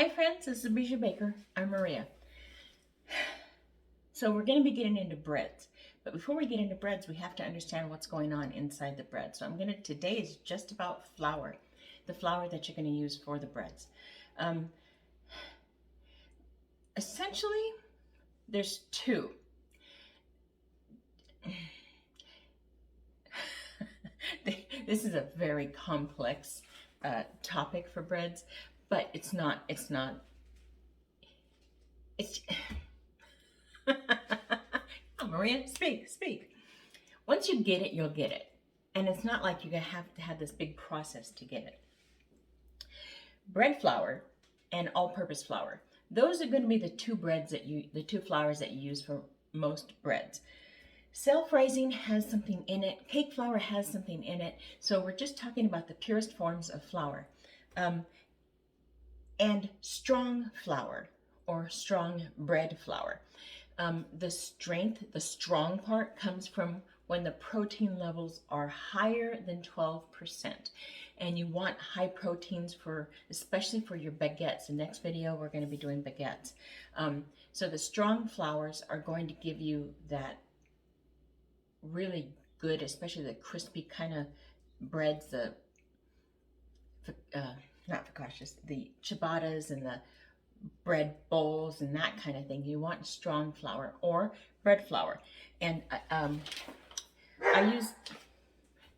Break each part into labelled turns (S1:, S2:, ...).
S1: Hi friends, this is Bijou Baker. I'm Maria. So we're going to be getting into breads. But before we get into breads, we have to understand what's going on inside the bread. So today is just about flour, the flour that you're going to use for the breads. Essentially, there's two. This is a very complex topic for breads, but it's not. Oh, Maria, speak. Once you get it, you'll get it. And it's not like you have to have this big process to get it. Bread flour and all-purpose flour. Those are going to be the two flours that you use for most breads. Self-raising has something in it. Cake flour has something in it. So we're just talking about the purest forms of flour. And strong flour or strong bread flour. The strong part comes from when the protein levels are higher than 12%. And you want high proteins especially for your baguettes. The next video, we're going to be doing baguettes. So the strong flours are going to give you that really good, especially the crispy kind of breads, not focaccias, the ciabattas and the bread bowls and that kind of thing. You want strong flour or bread flour. And I use,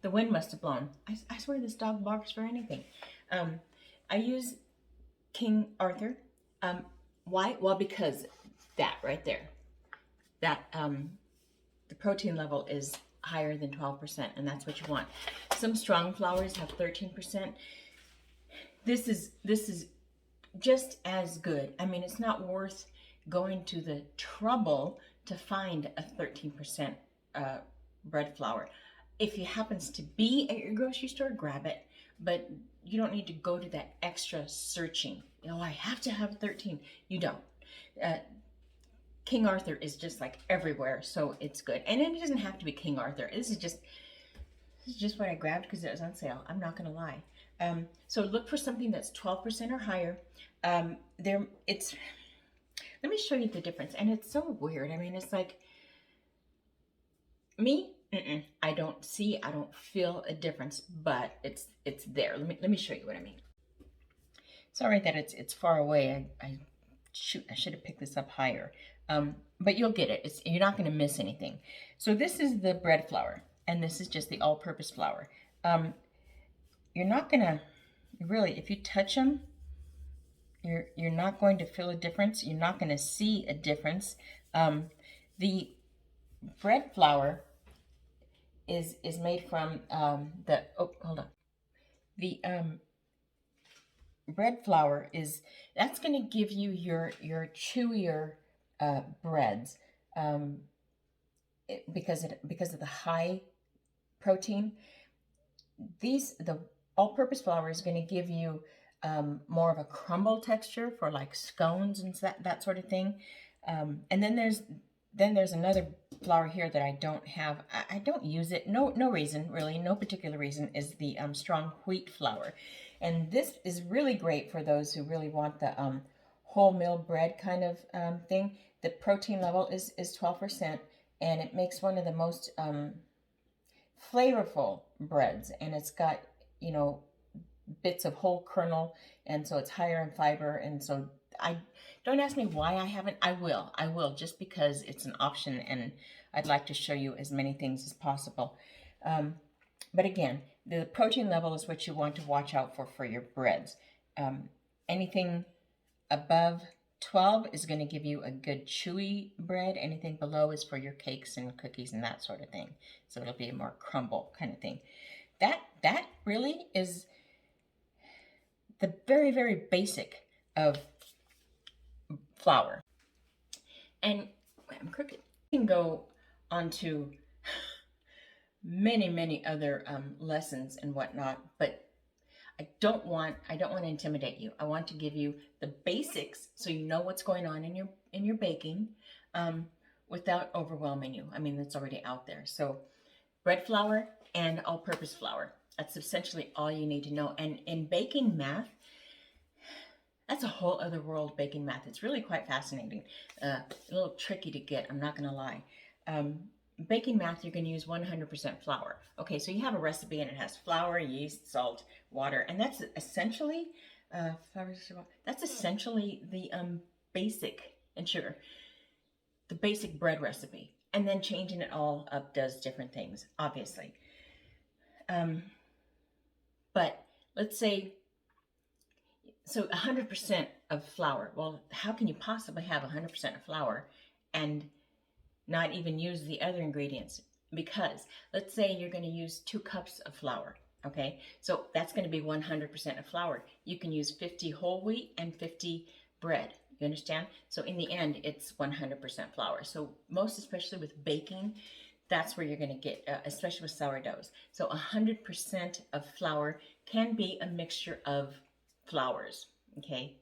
S1: the wind must have blown. I swear this dog barks for anything. I use King Arthur. Why? Well, because that right there, that the protein level is higher than 12%, and that's what you want. Some strong flours have 13%. This is just as good. I mean, it's not worth going to the trouble to find a 13% bread flour. If it happens to be at your grocery store, grab it, but you don't need to go to that extra searching. I have to have 13. You don't. King Arthur is just like everywhere, so it's good. And it doesn't have to be King Arthur. This is just what I grabbed because it was on sale. I'm not going to lie. So look for something that's 12% or higher. Let me show you the difference. And it's so weird. I mean, it's like, me, I don't feel a difference, but it's there. Let me show you what I mean. Sorry that it's far away. I should have picked this up higher. But you'll get it. You're not going to miss anything. So this is the bread flour, and this is just the all-purpose flour. You're not going to really, if you touch them, you're not going to feel a difference. You're not going to see a difference. The bread flour is made from the bread flour that's going to give you your chewier breads because of the high protein. The all-purpose flour is going to give you more of a crumble texture for like scones and that sort of thing. And then there's another flour here that I don't have. I don't use it. No reason, really. No particular reason, is the strong wheat flour. And this is really great for those who really want the wholemeal bread kind of thing. The protein level is 12%, and it makes one of the most flavorful breads. And it's got, bits of whole kernel, and so it's higher in fiber. And so don't ask me why I haven't. I will just because it's an option, and I'd like to show you as many things as possible. But again, the protein level is what you want to watch out for your breads. Anything above 12 is going to give you a good chewy bread. Anything below is for your cakes and cookies and that sort of thing. So it'll be a more crumble kind of thing. That really is the very, very basic of flour. And I'm crooked. You can go on to many other lessons and whatnot, but I don't want to intimidate you. I want to give you the basics so you know what's going on in your baking without overwhelming you. I mean, that's already out there. So bread flour and all-purpose flour. That's essentially all you need to know. And in baking math, That's a whole other world, baking math. It's really quite fascinating. A little tricky to get, I'm not going to lie. Um, Baking math, you're going to use 100% flour. Okay, so you have a recipe and it has flour, yeast, salt, water, and that's essentially that's essentially the basic, and sugar, the basic bread recipe. And then changing it all up does different things, obviously. Um, but let's say, so 100% of flour. Well, how can you possibly have 100% of flour and not even use the other ingredients? Because let's say you're going to use 2 cups of flour. Okay, so that's going to be 100% of flour. You can use 50 whole wheat and 50 bread. You understand? So in the end, it's 100% flour. So most especially with baking, that's where you're going to get, especially with sourdoughs. So 100% of flour can be a mixture of flours. Okay,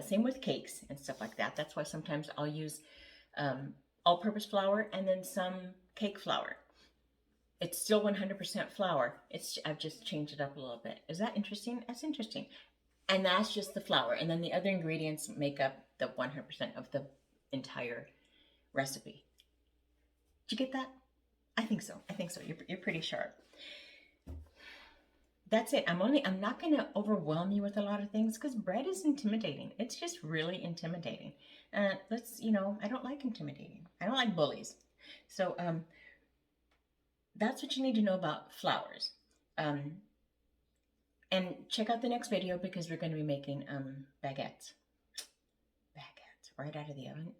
S1: same with cakes and stuff like that. That's why sometimes I'll use all-purpose flour and then some cake flour. It's still 100% flour. I've just changed it up a little bit. Is that interesting? That's interesting. And that's just the flour. And then the other ingredients make up the 100% of the entire recipe. Did you get that? I think so. I think so. You're pretty sharp. That's it. I'm not going to overwhelm you with a lot of things because bread is intimidating. It's just really intimidating. I don't like intimidating. I don't like bullies. So, that's what you need to know about flours. And check out the next video because we're going to be making baguettes. Baguettes right out of the oven.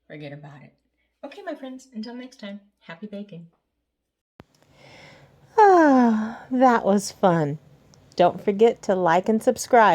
S1: Forget about it. Okay, my friends, until next time, happy baking.
S2: Ah, that was fun. Don't forget to like and subscribe.